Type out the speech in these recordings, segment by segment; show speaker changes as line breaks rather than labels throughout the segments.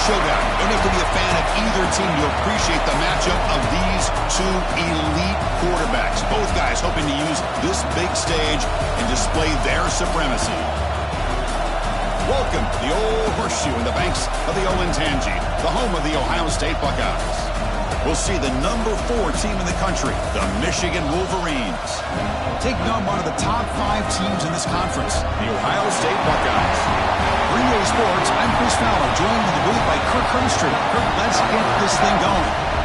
showdown. You don't have to be a fan of either team to appreciate the matchup of these two elite quarterbacks. Both guys hoping to use this big stage and display their supremacy. Welcome to the Old Horseshoe in the banks of the Ncaa, the home of the Ohio State Buckeyes. We'll see the number 4 team in the country, the Michigan Wolverines, taking on one of the top 5 teams in this conference, the Ohio State Buckeyes. For EA Sports, I'm Chris Fowler, joined in the booth by Kirk Hermstreet. Kirk, let's get this thing going.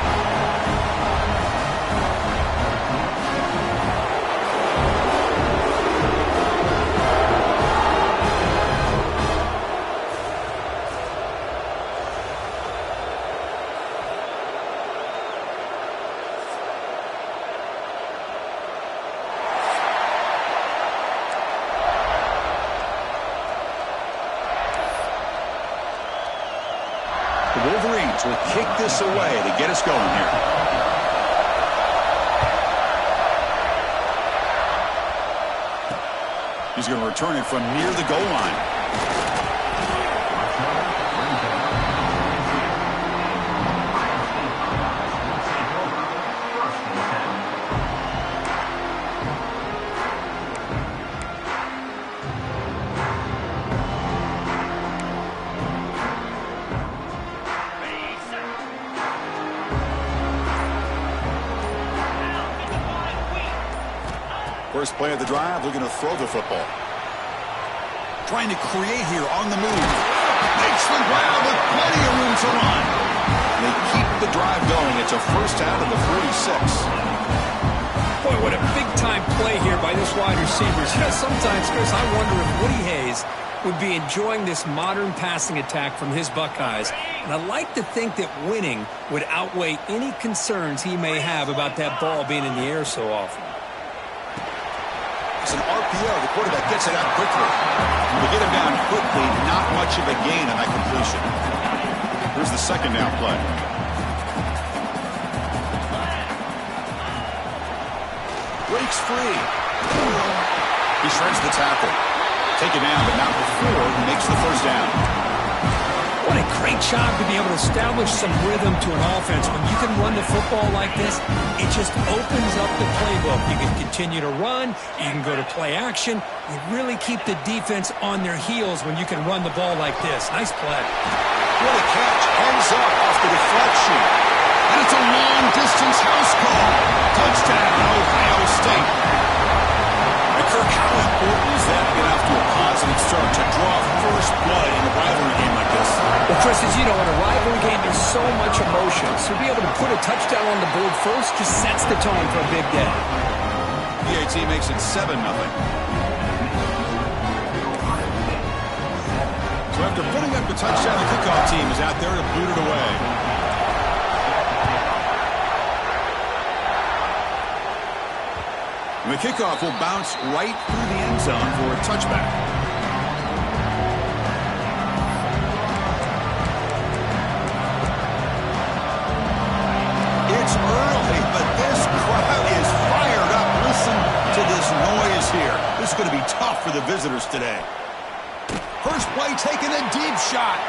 The Wolverines will kick this away to get us going here. He's going to return it from near the goal line. First play of the drive, looking to throw the football. Trying to create here on the move. Makes the ground with plenty of room to run. They keep the drive going. It's a first out of the 46.
Boy, what a big-time play here by this wide receiver. You know, sometimes, Chris, I wonder if Woody Hayes would be enjoying this modern passing attack from his Buckeyes. And I like to think that winning would outweigh any concerns he may have about that ball being in the air so often.
It's an RPO. The quarterback gets it out quickly. To get him down quickly, not much of a gain on that completion. Here's the second down play. Breaks free. He shreds the tackle. Take it down, but not before he makes the first down.
What a great job to be able to establish some rhythm to an offense. When you can run the football like this, it just opens up the playbook. You can continue to run. You can go to play action. You really keep the defense on their heels when you can run the ball like this. Nice play.
What a catch. Ends up off the deflection. And it's a long-distance house call. Touchdown, Ohio State. Kirk, how important is that to get off to a positive start to draw first blood in a rivalry game like this?
Well, Chris, as you know, in a rivalry game, there's so much emotion. So to be able to put a touchdown on the board first just sets the tone for a big day.
PAT makes it 7-0. So after putting up the touchdown, the kickoff team is out there to boot it away. And the kickoff will bounce right through the end zone for a touchback. It's early, but this crowd is fired up. Listen to this noise here. This is going to be tough for the visitors today. First play taking a deep shot.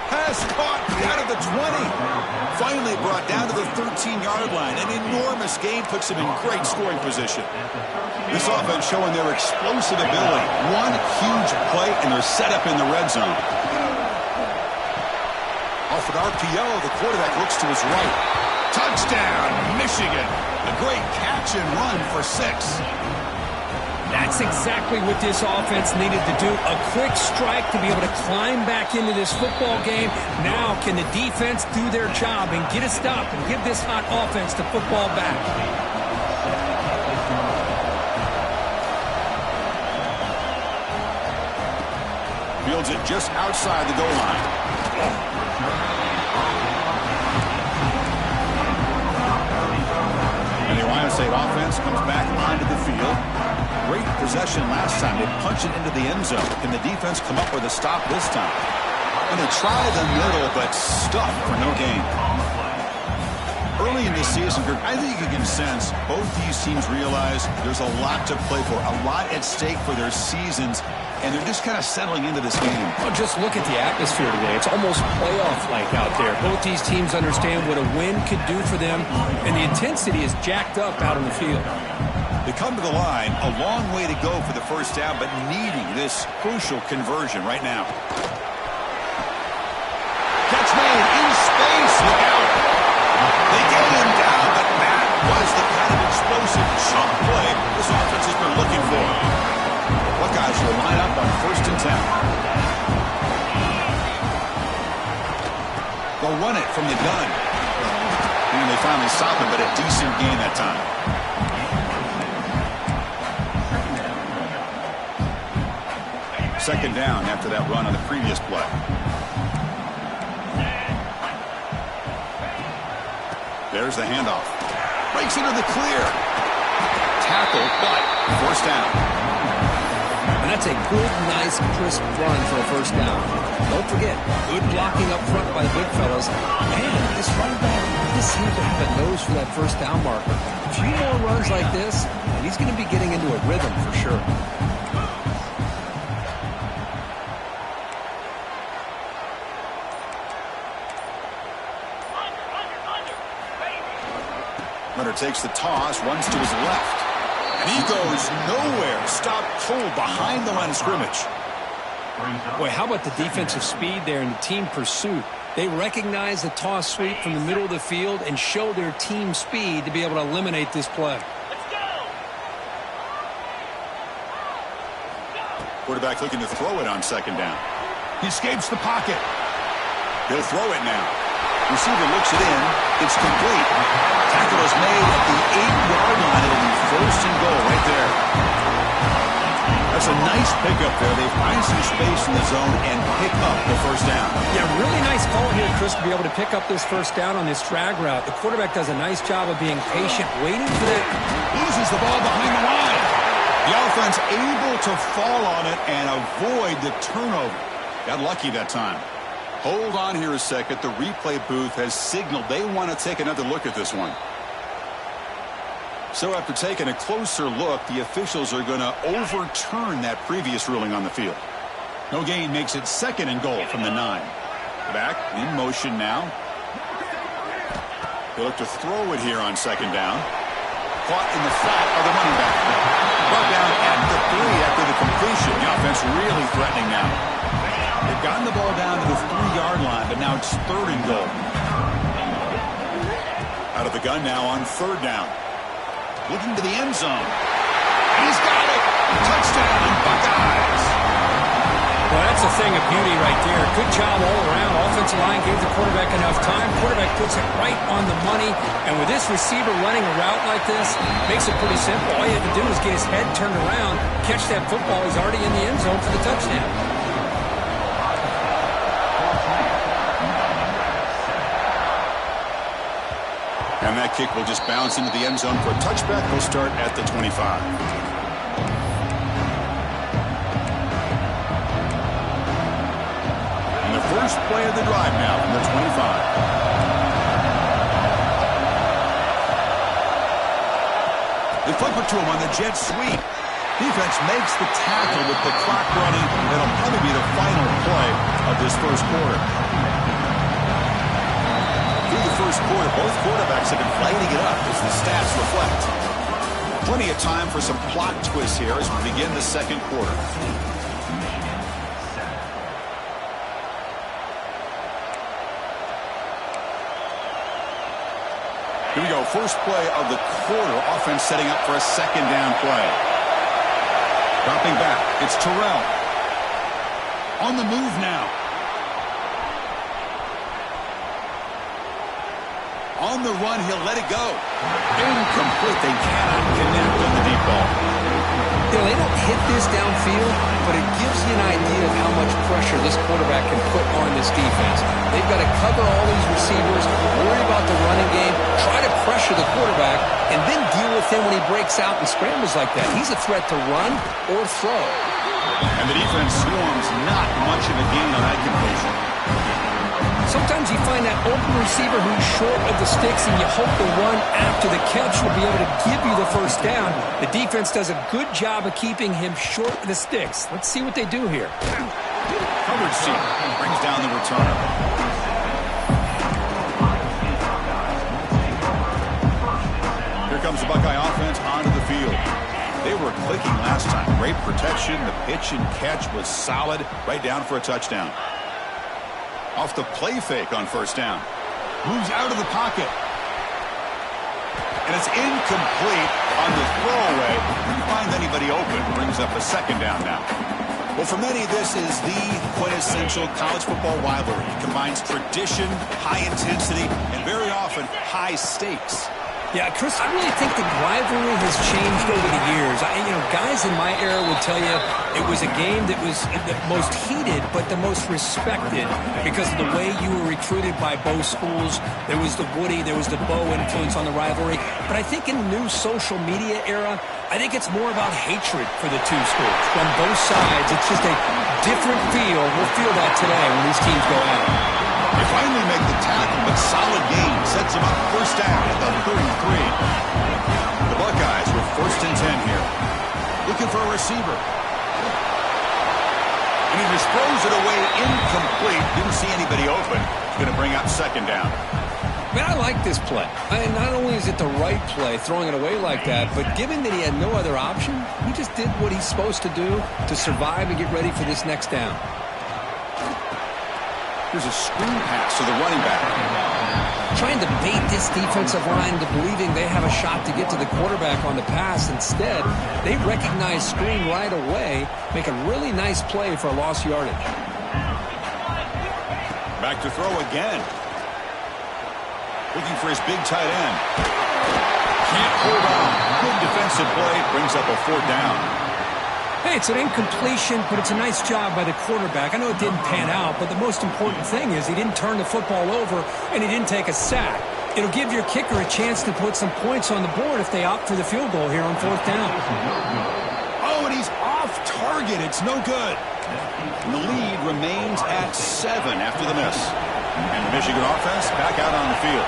Pass caught out of the 20. Finally brought down to the 13-yard line. An enormous gain puts him in great scoring position. This offense showing their explosive ability. One huge play, and they're set up in the red zone. Off an RPO, the quarterback looks to his right. Touchdown, Michigan. A great catch and run for 6.
That's exactly what this offense needed to do. A quick strike to be able to climb back into this football game. Now can the defense do their job and get a stop and give this hot offense the football back?
Fields it just outside the goal line. And the Ohio State offense comes back onto the field. Great possession last time. They punch it into the end zone. Can the defense come up with a stop this time? And they try the middle, but stuffed for no gain. Early in the season, I think you can sense both these teams realize there's a lot to play for, a lot at stake for their seasons, and they're just kind of settling into this game.
Well, just look at the atmosphere today. It's almost playoff-like out there. Both these teams understand what a win could do for them, and the intensity is jacked up out on the field.
They come to the line, a long way to go for the first down, but needing this crucial conversion right now. Catch made in space. Look out. They get him down, but that was the kind of explosive chunk play this offense has been looking for. Buckeyes will line up on 1st and 10. They'll run it from the gun. And they finally stop it, but a decent gain that time. Second down after that run on the previous play. There's the handoff. Breaks into the clear. Tackle, but first down.
And that's a good, nice, crisp run for a first down. Don't forget, good blocking up front by the big fellas. And this running back just seems to have a nose for that first down marker. A few more runs like this, and he's going to be getting into a rhythm for sure.
Runner takes the toss, runs to his left. And he goes nowhere. Stopped cold behind the line of scrimmage.
Boy, how about the defensive speed there in the team pursuit? They recognize the toss sweep from the middle of the field and show their team speed to be able to eliminate this play.
Quarterback looking to throw it on second down. He escapes the pocket. He'll throw it now. Receiver looks it in. It's complete. Tackle is made at the 8-yard line. It'll be 1st and goal right there. That's a nice pickup there. They find some space in the zone and pick up the first down.
Yeah, really nice call here, Chris, to be able to pick up this first down on this drag route. The quarterback does a nice job of being patient, waiting for that.
Loses the ball behind the line. The offense able to fall on it and avoid the turnover. Got lucky that time. Hold on here a second. The replay booth has signaled they want to take another look at this one. So after taking a closer look, the officials are going to overturn that previous ruling on the field. No gain makes it 2nd and goal from the 9. Back in motion now. They look to throw it here on second down. Caught in the flat of the running back. Brought down at the 3 after the completion. The offense really threatening now. They've gotten the ball down to the 3-yard line, but now it's 3rd and goal. Out of the gun now on 3rd down. Looking to the end zone. He's got it. Touchdown, Buckeyes.
Well, that's a thing of beauty right there. Good job all around. Offensive line gave the quarterback enough time. Quarterback puts it right on the money. And with this receiver running a route like this, makes it pretty simple. All you have to do is get his head turned around, catch that football. He's already in the end zone for the touchdown.
And that kick will just bounce into the end zone for a touchback. He'll start at the 25. And the first play of the drive now from the 25. They flip it to him on the jet sweep. Defense makes the tackle with the clock running. That'll probably be the final play of this first quarter. Through the first quarter, both quarterbacks have been lighting it up as the stats reflect. Plenty of time for some plot twists here as we begin the second quarter. Here we go. First play of the quarter. Offense setting up for a second down play. Dropping back. It's Terrell. On the move now. On the run, he'll let it go. Incomplete. They cannot connect on the deep ball.
You know, they don't hit this downfield, but it gives you an idea of how much pressure this quarterback can put on this defense. They've got to cover all these receivers, worry about the running game, try to pressure the quarterback, and then deal with him when he breaks out and scrambles like that. He's a threat to run or throw.
And the defense swarms not much of a gain on that completion.
Sometimes you find that open receiver who's short of the sticks, and you hope the run after the catch will be able to give you the first down. The defense does a good job of keeping him short of the sticks. Let's see what they do here.
Coverage team brings down the returner. Here comes the Buckeye offense onto the field. They were clicking last time. Great protection. The pitch and catch was solid. Right down for a touchdown. Off the play fake on first down. Moves out of the pocket. And it's incomplete on the throwaway. Didn't find anybody open. Brings up a second down now. Well, for many, this is the quintessential college football rivalry. It combines tradition, high intensity, and very often high stakes.
Yeah, Chris, I really think the rivalry has changed over the years. Guys in my era would tell you it was a game that was the most heated but the most respected because of the way you were recruited by both schools. There was the Woody, there was the Bo influence on the rivalry. But I think in the new social media era, I think it's more about hatred for the two schools. From both sides, it's just a different feel. We'll feel that today when these teams go at it.
They finally make the tackle, but solid gain sets them up first down at the 33. The Buckeyes with 1st and 10 here. Looking for a receiver. And he just throws it away incomplete. Didn't see anybody open. He's going to bring up second down.
Man, I like this play. Not only is it the right play, throwing it away like that, but given that he had no other option, he just did what he's supposed to do to survive and get ready for this next down.
Here's a screen pass to the running back.
Trying to bait this defensive line into believing they have a shot to get to the quarterback on the pass. Instead, they recognize screen right away, make a really nice play for a lost yardage.
Back to throw again. Looking for his big tight end. Can't hold on. Good defensive play. Brings up a 4th down.
Hey, it's an incompletion, but it's a nice job by the quarterback. I know it didn't pan out, but the most important thing is he didn't turn the football over and he didn't take a sack. It'll give your kicker a chance to put some points on the board if they opt for the field goal here on 4th down.
Oh, and he's off target. It's no good. And the lead remains at 7 after the miss. And the Michigan offense back out on the field.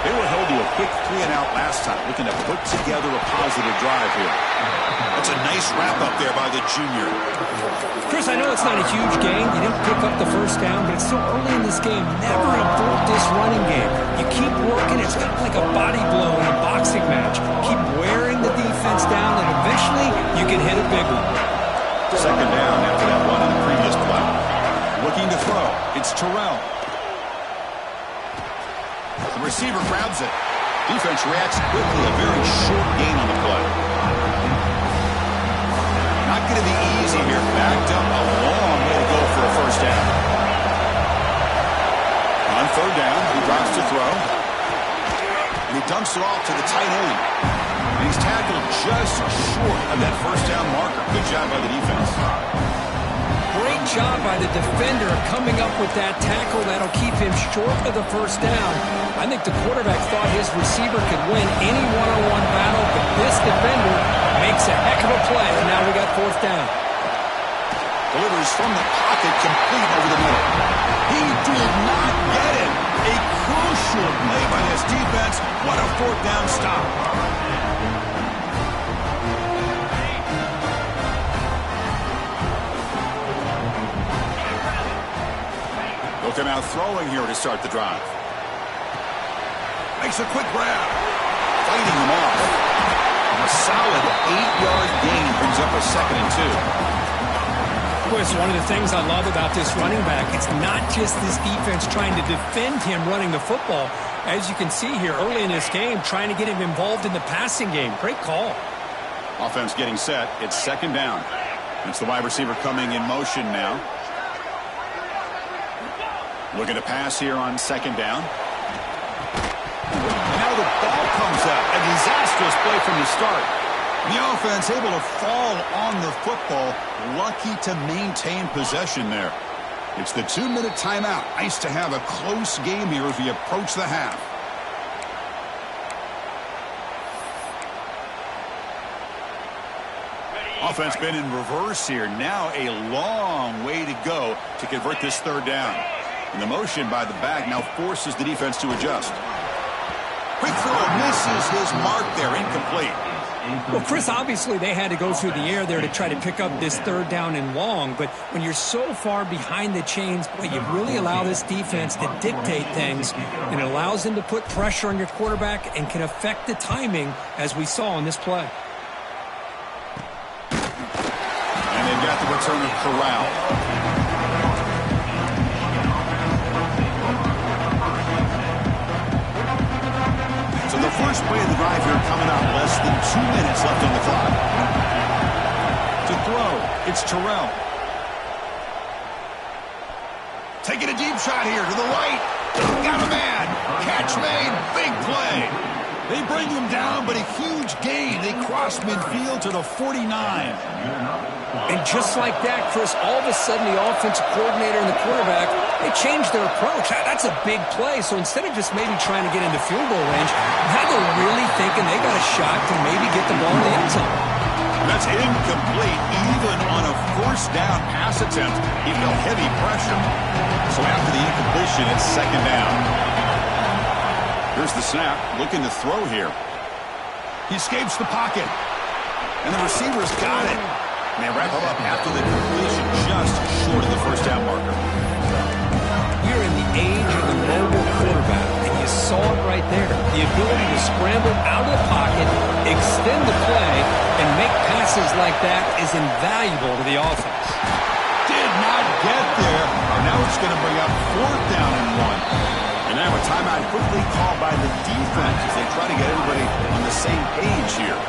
They were held to a quick 3-and-out last time, looking to put together a positive drive here. That's a nice wrap-up there by the junior.
Chris, I know it's not a huge gain. You didn't pick up the first down, but it's still early in this game. Never abort this running game. You keep working. It's kind of like a body blow in a boxing match. Keep wearing the defense down, and eventually you can hit a big one.
Second down after that one in the previous play. Looking to throw. It's Terrell. The receiver grabs it. Defense reacts quickly. A very short gain on the play. Not going to be easy here. Backed up a long way to go for a first down. On 3rd down, he drops to throw. And he dumps it off to the tight end. And he's tackled just short of that first down marker. Good job by the defense.
Great job by the defender coming up with that tackle that'll keep him short of the first down. I think the quarterback thought his receiver could win any one-on-one battle, but this defender makes a heck of a play, and now we got 4th down.
Delivers from the pocket, complete over the middle. He did not get it. A crucial play by his defense. What a 4th down stop. Looking out throwing here to start the drive. Makes a quick grab. Fighting him off. A solid 8-yard gain brings up a 2nd and 2.
Chris, one of the things I love about this running back, it's not just this defense trying to defend him running the football. As you can see here early in this game, trying to get him involved in the passing game. Great call.
Offense getting set. It's 2nd down. It's the wide receiver coming in motion now. Looking to pass here on 2nd down. And now the ball comes out. A disastrous play from the start. The offense able to fall on the football. Lucky to maintain possession there. It's the 2-minute timeout. Nice to have a close game here as we approach the half. Offense been in reverse here. Now a long way to go to convert this 3rd down. And the motion by the back now forces the defense to adjust. Quick throw, misses his mark there, incomplete.
Well, Chris, obviously they had to go through the air there to try to pick up this third down and long, but when you're so far behind the chains, boy, you really allow this defense to dictate things, and it allows them to put pressure on your quarterback and can affect the timing, as we saw on this play.
And they've got the return of Corral. So the first play of the drive here coming up, less than 2 minutes left on the clock. To throw, it's Terrell. Taking a deep shot here to the right. Got a man. Catch made. Big play. They bring him down, but a huge gain. They cross midfield to the 49.
And just like that, Chris, all of a sudden the offensive coordinator and the quarterback, they changed their approach. That's a big play. So instead of just maybe trying to get into field goal range, now they're really thinking they got a shot to maybe get the ball in the end zone.
That's incomplete. Even on a first down pass attempt, he felt heavy pressure. So after the incompletion, it's second down. Here's the snap, looking to throw here. He escapes the pocket. And the receiver's got it. And they wrap him up after the completion, just short of the first down marker.
We're in the age of the mobile quarterback, and you saw it right there. The ability to scramble out of the pocket, extend the play, and make passes like that is invaluable to the offense.
Did not get there. And now it's going to bring up fourth down and 1. And now a timeout quickly called by the defense as they try to get everybody on the same page here.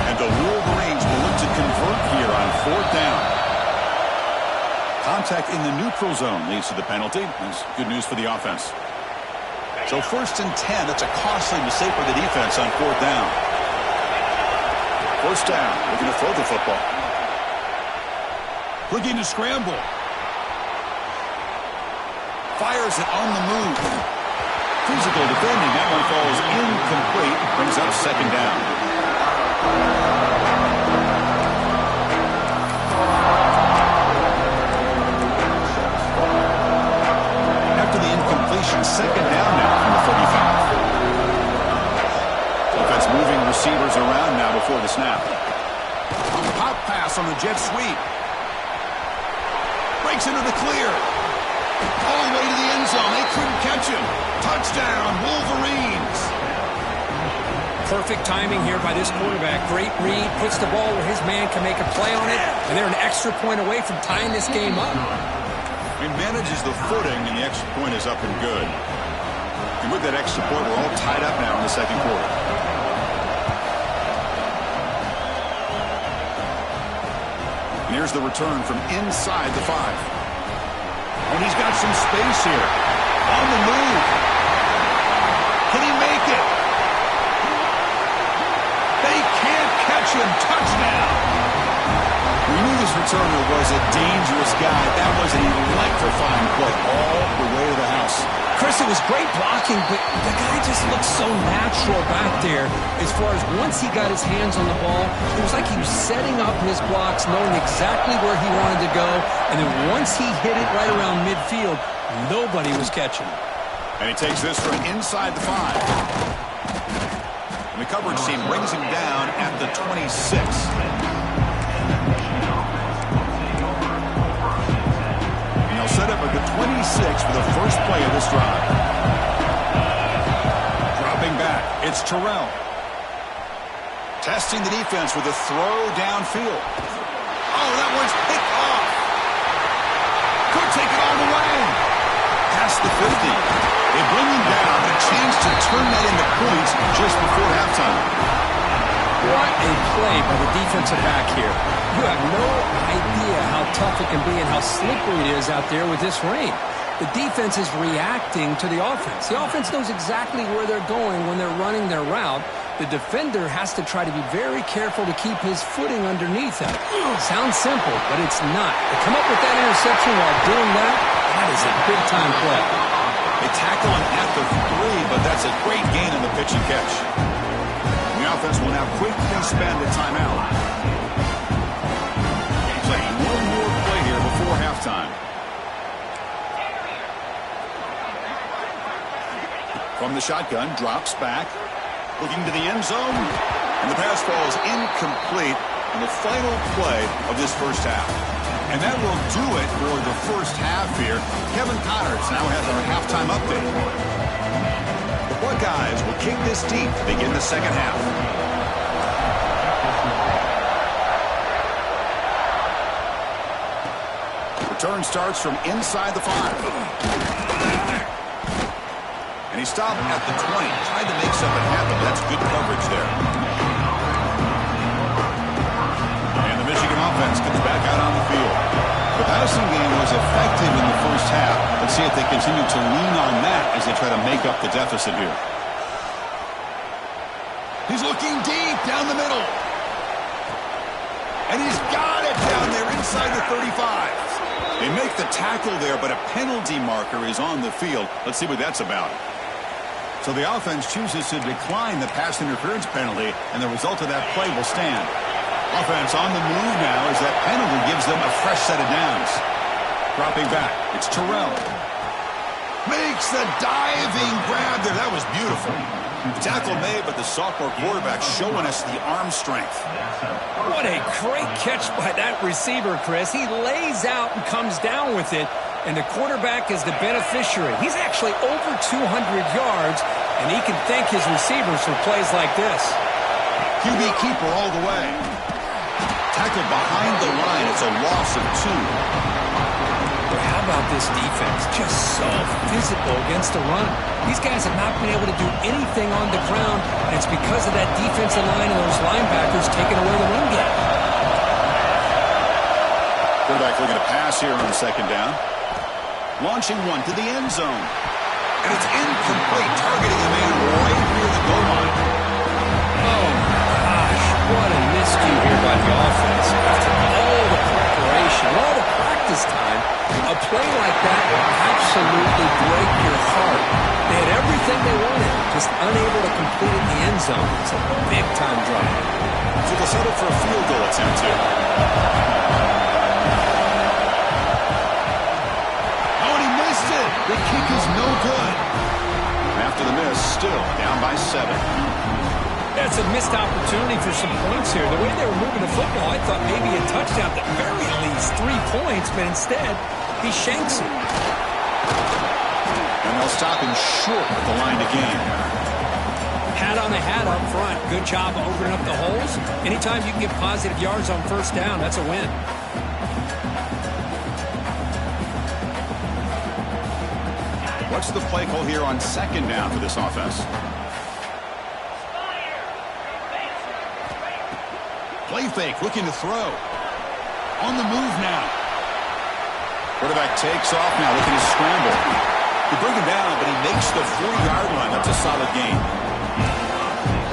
And the Wolverines will look to convert here on fourth down. Contact in the neutral zone leads to the penalty. That's good news for the offense. So first and 10, that's a costly mistake for the defense on fourth down. First down, looking to throw the football. Looking to scramble. Fires it on the move. Physical defending. That one falls incomplete. Brings up second down. After the incompletion, second down now from the 35. Defense moving receivers around now before the snap. Pop pass on the jet sweep. Breaks into the clear. All the way to the end zone. They couldn't catch him. Touchdown, Wolverines.
Perfect timing here by this quarterback. Great read. Puts the ball where his man can make a play on it. And they're an extra point away from tying this game up.
He manages the footing, and the extra point is up and good. And with that extra point, we're all tied up now in the second quarter. And here's the return from inside the 5. And he's got some space here. On the move. Can he make it? They can't catch him. Touchdown. We knew this returner was a dangerous guy. That was an electrifying play all the way to the house.
Chris, it was great blocking, but the guy just looked so natural back there. As far as once he got his hands on the ball, it was like he was setting up his blocks, knowing exactly where he wanted to go. And then once he hit it right around midfield, nobody was catching him.
And he takes this from inside the 5. And the coverage team brings him down at the 26. Set up at the 26 for the first play of this drive. Dropping back, it's Terrell. Testing the defense with a throw downfield. Oh, that one's picked off. Could take it all the way. Past the 50. They bring him down. A chance to turn that into points just before halftime.
What a play by the defensive back here. You have no idea how tough it can be and how slippery it is out there with this rain. The defense is reacting to the offense. The offense knows exactly where they're going when they're running their route. The defender has to try to be very careful to keep his footing underneath him. Sounds simple, but it's not. To come up with that interception while doing that, that is a big-time play.
They tackle him at the 3, but that's a great gain on the pitch and catch. The offense will now quickly spend a timeout. Playing one more play before halftime. From the shotgun, drops back, looking to the end zone, and the pass falls incomplete in the final play of this first half. And that will do it for the first half here. Kevin Connors now has our halftime update. The Buckeyes will kick this deep to begin the second half. Return starts from inside the 5. And he stopped at the 20. Tried to make something happen, but that's good coverage there. And the Michigan offense comes back out on the field. The passing game was effective in the first half. Let's see if they continue to lean on that as they try to make up the deficit here. He's looking deep down the middle. And he's got it down there inside the 35. They make the tackle there, but a penalty marker is on the field. Let's see what that's about. So the offense chooses to decline the pass interference penalty, and the result of that play will stand. Offense on the move now as that penalty gives them a fresh set of downs. Dropping back, it's Terrell. Makes the diving grab there. That was beautiful. The tackle made, but the sophomore quarterback showing us the arm strength.
What a great catch by that receiver, Chris. He lays out and comes down with it, and the quarterback is the beneficiary. He's actually over 200 yards, and he can thank his receivers for plays like this.
QB keeper all the way. Tackle behind the line. It's a loss of 2.
How about this defense? Just so physical against the run. These guys have not been able to do anything on the ground, and it's because of that defensive line and those linebackers taking away the run game.
Quarterback looking to pass here on second down. Launching one to the end zone. And it's incomplete, targeting the man right near the goal line.
Oh, gosh, what a miscue here by the offense. After all the preparation, all the practice time, a play like that will absolutely break your heart. They had everything they wanted, just unable to complete it in the end zone. It's a big-time drop.
So they'll settle for a field goal attempt here. Oh, and he missed it. The kick is no good. After the miss, still down by 7.
That's a missed opportunity for some points here. The way they were moving the football, I thought maybe a touchdown, at the very least 3 points, but instead, he shanks it.
And they'll stop him short of the line to gain.
Hat on a hat up front. Good job opening up the holes. Anytime you can get positive yards on first down, that's a win.
What's the play call here on second down for this offense? Play fake, looking to throw. On the move now. Quarterback takes off now, looking to scramble. They bring him down, but he makes the 40-yard line. That's a solid gain.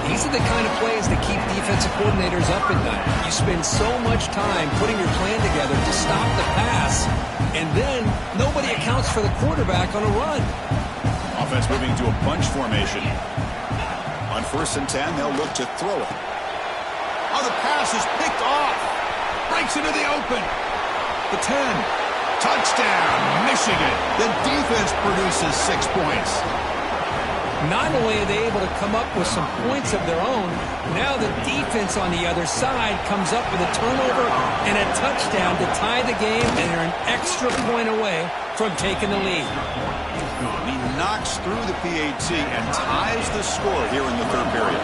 These are the kind of plays that keep defensive coordinators up at night. You spend so much time putting your plan together to stop the pass, and then nobody accounts for the quarterback on a run.
Offense moving to a bunch formation. On 1st and 10, they'll look to throw it. Oh, the pass is picked off. Breaks into the open. The 10. Touchdown, Michigan. The defense produces 6 points.
Not only are they able to come up with some points of their own, now the defense on the other side comes up with a turnover and a touchdown to tie the game, and they're an extra point away from taking the lead.
He knocks through the PAT and ties the score here in the 3rd period.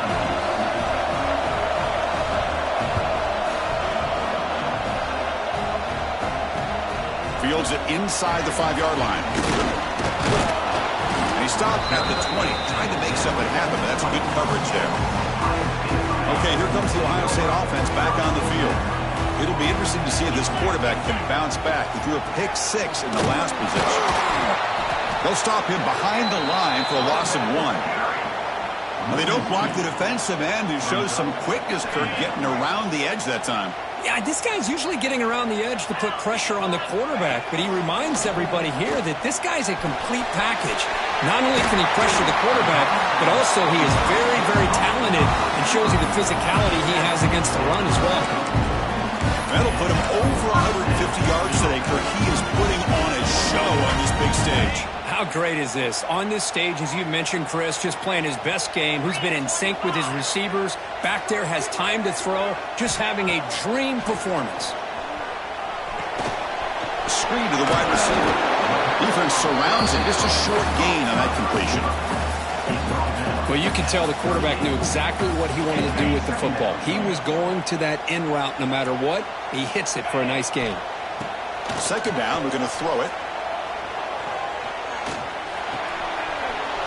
Fields it inside the 5-yard line. And he stopped at the 20. Trying to make something happen, but that's good coverage there. Okay, here comes the Ohio State offense back on the field. It'll be interesting to see if this quarterback can bounce back. He threw a pick-6 in the last possession. They'll stop him behind the line for a loss of 1. Now, they don't block the defensive end, who shows some quickness, Kirk, getting around the edge that time.
Yeah, this guy's usually getting around the edge to put pressure on the quarterback, but he reminds everybody here that this guy's a complete package. Not only can he pressure the quarterback, but also he is very, very talented and shows you the physicality he has against the run as well.
That'll put him over 150 yards today, Kirk. He is putting on a show on this big stage.
How great is this? On this stage, as you mentioned, Chris, just playing his best game. Who's been in sync with his receivers. Back there, has time to throw. Just having a dream performance.
Screen to the wide receiver. Defense surrounds him. Just a short gain on that completion.
Well, you can tell the quarterback knew exactly what he wanted to do with the football. He was going to that in route no matter what. He hits it for a nice gain.
Second down, we're going to throw it.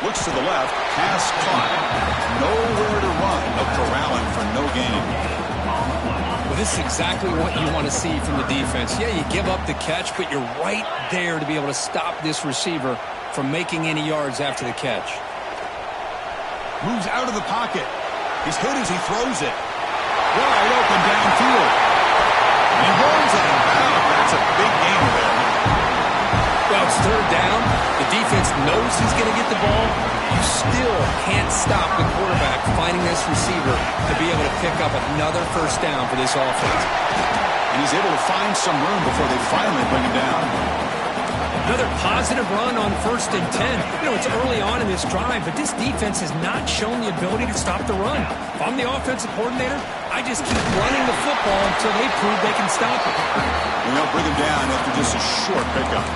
Looks to the left. Pass caught. Nowhere to run. They'll corral him for no gain.
Well, this is exactly what you want to see from the defense. Yeah, you give up the catch, but you're right there to be able to stop this receiver from making any yards after the catch.
Moves out of the pocket. He's hit as he throws it. Wide open downfield. And he rolls out of bounds. That's a big gain there.
Well, it's third down. The defense knows he's going to get the ball. You still can't stop the quarterback finding this receiver to be able to pick up another first down for this offense.
And he's able to find some room before they finally bring him down.
Another positive run on 1st and 10. You know, it's early on in this drive, but this defense has not shown the ability to stop the run. If I'm the offensive coordinator, I just keep running the football until they prove they can stop it.
And they'll bring him down after just a short pickup.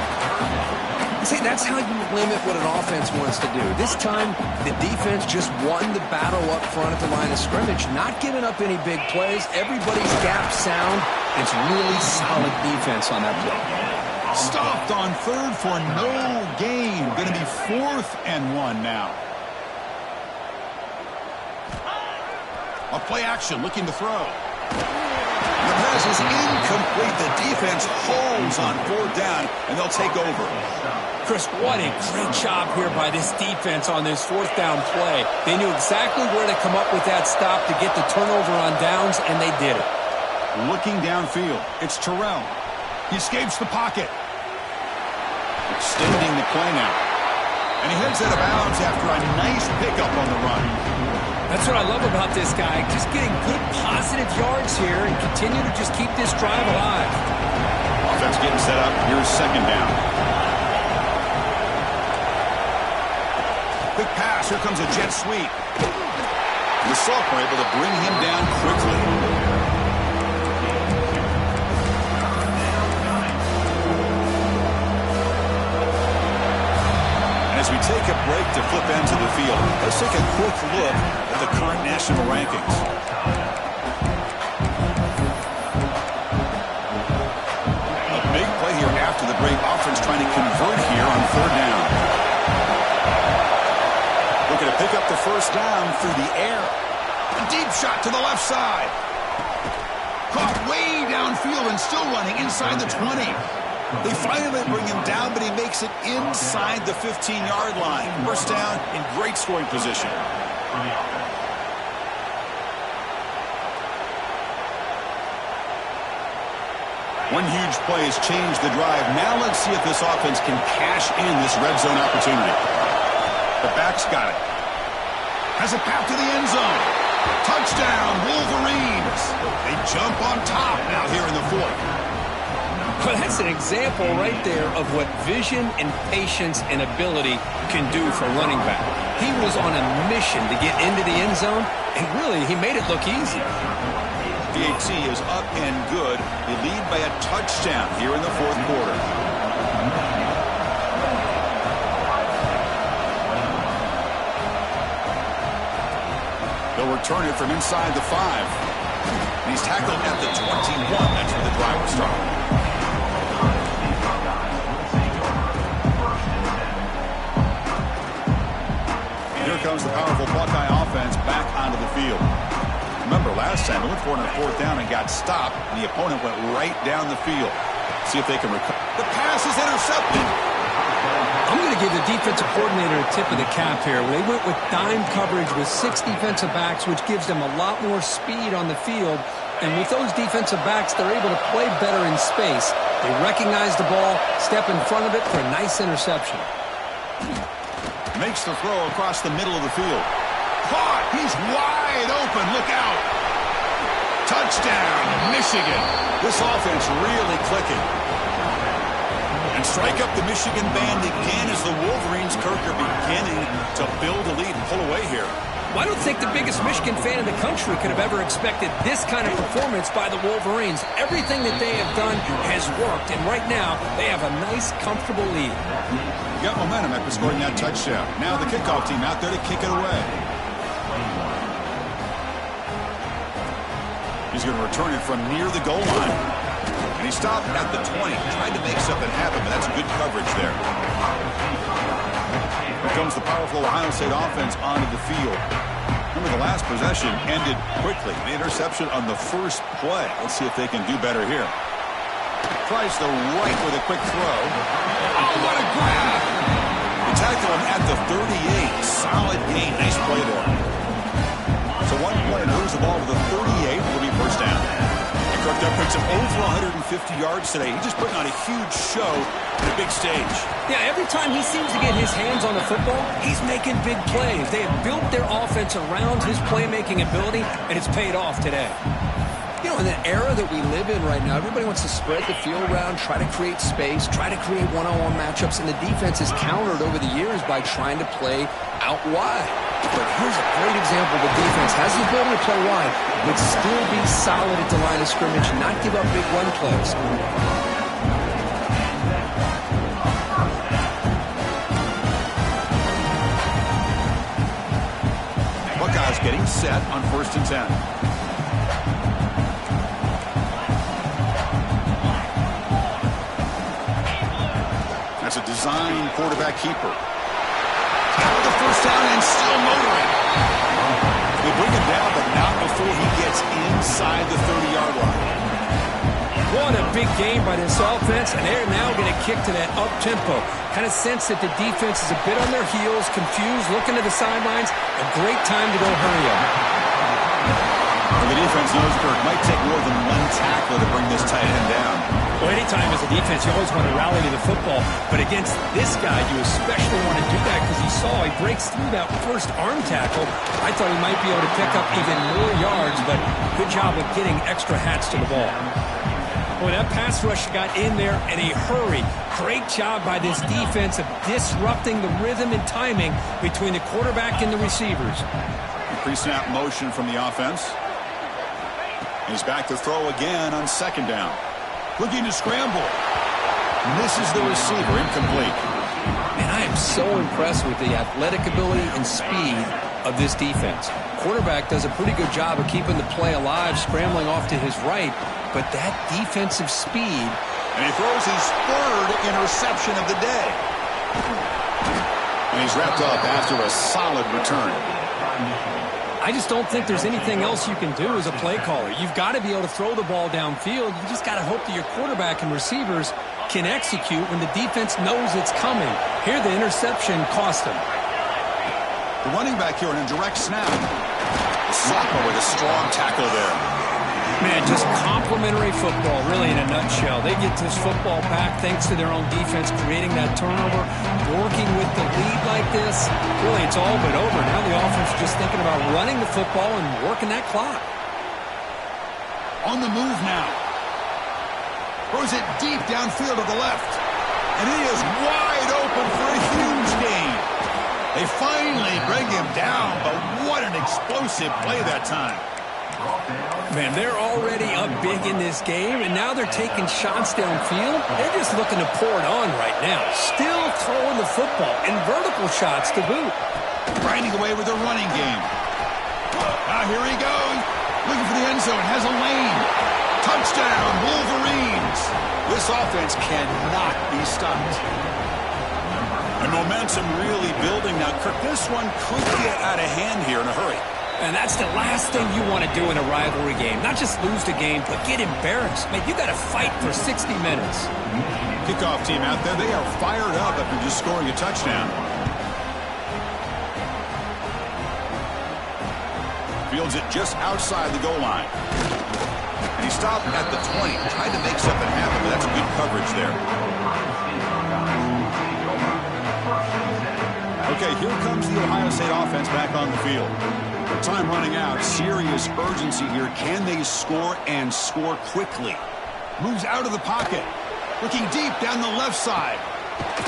See, that's how you limit what an offense wants to do. This time, the defense just won the battle up front at the line of scrimmage, not giving up any big plays. Everybody's gap sound. It's really solid defense on that play.
Stopped on third for no gain. Going to be 4th and 1 now. A play action, looking to throw. The pass is incomplete. The defense holds on 4th down, and they'll take over.
Chris, what a great job here by this defense on this 4th down play. They knew exactly where to come up with that stop to get the turnover on downs, and they did it.
Looking downfield, it's Terrell. He escapes the pocket. Extending the play now. And he heads out of bounds after a nice pickup on the run.
That's what I love about this guy. Just getting good positive yards here and continue to just keep this drive alive.
Offense getting set up. Here's second down. Quick pass. Here comes a jet sweep. The sophomore able to bring him down quickly. As we take a break to flip ends of the field, let's take a quick look at the current national rankings. A big play here after the break. Offense trying to convert here on 3rd down. Looking to pick up the first down through the air. A deep shot to the left side. Caught way downfield and still running inside the 20. They finally bring him down, but he makes it inside the 15-yard line. First down in great scoring position. One huge play has changed the drive. Now let's see if this offense can cash in this red zone opportunity. The back's got it. Has a path to the end zone. Touchdown, Wolverines. They jump on top now here in the 4th.
Well, that's an example right there of what vision and patience and ability can do for a running back. He was on a mission to get into the end zone, and really, he made it look easy.
The AT is up and good. They lead by a touchdown here in the 4th quarter. They'll return it from inside the 5. And he's tackled at the 21. That's where the drive will start. Comes the powerful Buckeye offense back onto the field. Remember, last time they went for it on 4th down and got stopped, and the opponent went right down the field. See if they can recover. The pass is intercepted.
I'm going to give the defensive coordinator a tip of the cap here. They went with dime coverage with 6 defensive backs, which gives them a lot more speed on the field. And with those defensive backs, they're able to play better in space. They recognize the ball, step in front of it for a nice interception.
Makes the throw across the middle of the field. Caught! He's wide open. Look out! Touchdown, Michigan. This offense really clicking. And strike up the Michigan band again as the Wolverines, Kirk, are beginning to build a lead and pull away here.
Well, I don't think the biggest Michigan fan in the country could have ever expected this kind of performance by the Wolverines. Everything that they have done has worked, and right now they have a nice, comfortable lead.
You got momentum after scoring that touchdown. Now the kickoff team out there to kick it away. He's going to return it from near the goal line. And he stopped at the 20. Tried to make something happen, but that's good coverage there. Here comes the powerful Ohio State offense onto the field. Remember, the last possession ended quickly. The interception on the first play. Let's see if they can do better here. Tries the right with a quick throw. Oh, what a grab! They tackle him at the 38. Solid gain. Nice play there. So one play moves the ball to the 38. Will be first down. And Kirk Duck picks up over 150 yards today. He's just putting on a huge show in a big stage.
Yeah, every time he seems to get his hands on the football, he's making big plays. They have built their offense around his playmaking ability, and it's paid off today. You know, in the era that we live in right now, everybody wants to spread the field around, try to create space, try to create one-on-one matchups, and the defense has countered over the years by trying to play out wide. But here's a great example. The defense has the ability to play wide, but still be solid at the line of scrimmage, not give up big run plays.
Buckeyes getting set on 1st and 10. That's a design quarterback keeper. Got the first down and still motoring. They bring him down, but not before he gets inside the 30-yard line.
What a big game by this offense, and they're now going to kick to that up-tempo. Kind of sense that the defense is a bit on their heels, confused, looking to the sidelines. A great time to go hurry up.
Well, the defense knows Kirk might take more than one tackler to bring this tight end down.
Well, anytime as a defense, you always want to rally to the football. But against this guy, you especially want to do that because he breaks through that first arm tackle. I thought he might be able to pick up even more yards, but good job of getting extra hats to the ball. Boy, that pass rush got in there in a hurry. Great job by this defense of disrupting the rhythm and timing between the quarterback and the receivers.
Pre-snap motion from the offense. He's back to throw again on 2nd down. Looking to scramble. Misses the receiver. Incomplete.
And I am so impressed with the athletic ability and speed of this defense. Quarterback does a pretty good job of keeping the play alive, scrambling off to his right. But that defensive speed.
And he throws his 3rd interception of the day. And he's wrapped up after a solid return.
I just don't think there's anything else you can do as a play caller. You've got to be able to throw the ball downfield. You just got to hope that your quarterback and receivers can execute when the defense knows it's coming. Here, the interception cost him.
The running back here in a direct snap. Sophomore with a strong tackle there.
Man, just complimentary football, really, in a nutshell. They get this football back thanks to their own defense, creating that turnover, working with the lead like this. Really, it's all but over. Now the offense is just thinking about running the football and working that clock.
On the move now. Throws it deep downfield to the left. And he is wide open for a huge gain. They finally bring him down, but what an explosive play that time.
Man, they're already up big in this game, and now they're taking shots downfield. They're just looking to pour it on right now. Still throwing the football, and vertical shots to boot.
Grinding away with a running game. Now here he goes. Looking for the end zone. Has a lane. Touchdown, Wolverines. This offense cannot be stopped. And momentum really building now. Kirk, this one could get out of hand here in a hurry.
And that's the last thing you want to do in a rivalry game. Not just lose the game, but get embarrassed. Man, you got to fight for 60 minutes.
Kickoff team out there, they are fired up after just scoring a touchdown. Fields it just outside the goal line. And he stopped at the 20. Tried to make something happen, but that's good coverage there. Okay, here comes the Ohio State offense back on the field. Time running out. Serious urgency here. Can they score and score quickly? Moves out of the pocket. Looking deep down the left side.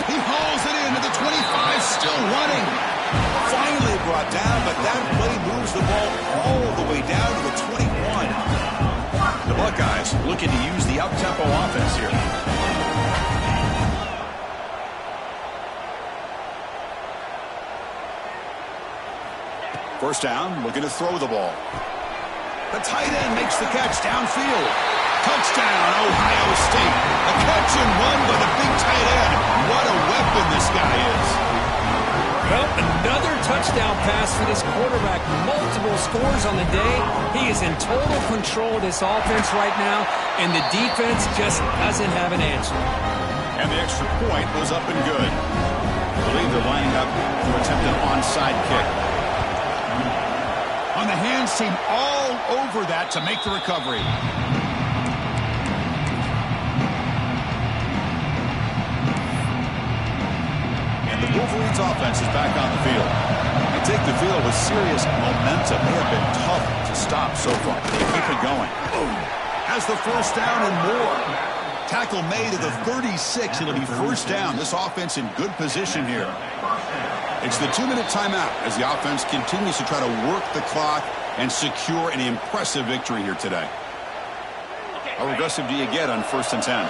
He hauls it in at the 25, still running. Finally brought down, but that play moves the ball all the way down to the 21. The Buckeyes looking to use the up-tempo offense here. First down, looking to throw the ball. The tight end makes the catch downfield. Touchdown, Ohio State. A catch and run by the big tight end. What a weapon this guy is.
Well, another touchdown pass for this quarterback. Multiple scores on the day. He is in total control of this offense right now, and the defense just doesn't have an answer.
And the extra point was up and good. I believe they're lining up to attempt an onside kick. On the hands team all over that to make the recovery. And the Wolverines offense is back on the field. They take the field with serious momentum. They have been tough to stop so far. They keep it going. Has the first down and more. Tackle made at the 36. It'll be first down. This offense in good position here. It's the 2-minute timeout as the offense continues to try to work the clock and secure an impressive victory here today. How aggressive do you get on 1st and 10?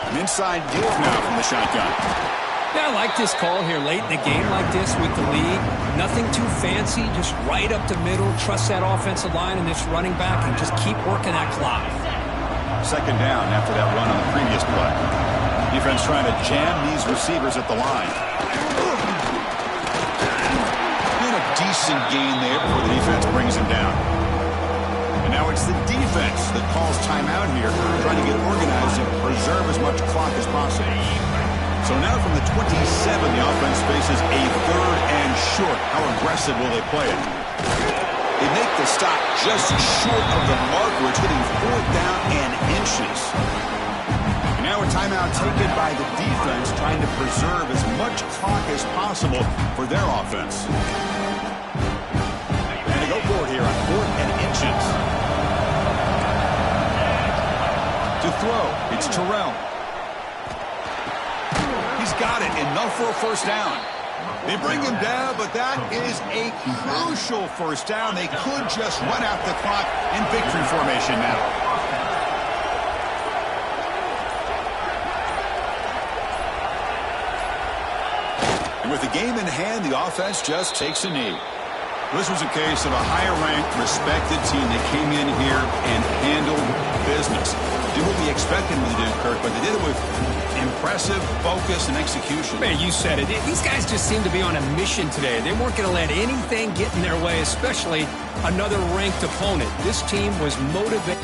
An inside give now from the shotgun.
Yeah, I like this call here late in the game like this with the lead. Nothing too fancy, just right up the middle. Trust that offensive line and this running back and just keep working that clock.
Second down after that run on the previous play. Defense trying to jam these receivers at the line. And a decent gain there before the defense brings him down. And now it's the defense that calls timeout here, trying to get organized and preserve as much clock as possible. So now from the 27, the offense faces a 3rd and short. How aggressive will they play it? They make the stop just short of the marker. It's getting 4th down and inches. And now a timeout taken by the defense, trying to preserve as much clock as possible for their offense. And they go for it here on 4th and inches. To throw, it's Terrell. He's got it, enough for a first down. They bring him down, but that is a crucial first down. They could just run out the clock in victory formation now. And with the game in hand, the offense just takes a knee. This was a case of a higher-ranked, respected team that came in here and handled business. Did what we expected them to do, Kirk, but they did it with impressive focus and execution.
Man, you said it. These guys just seem to be on a mission today. They weren't going to let anything get in their way, especially another ranked opponent. This team was motivated.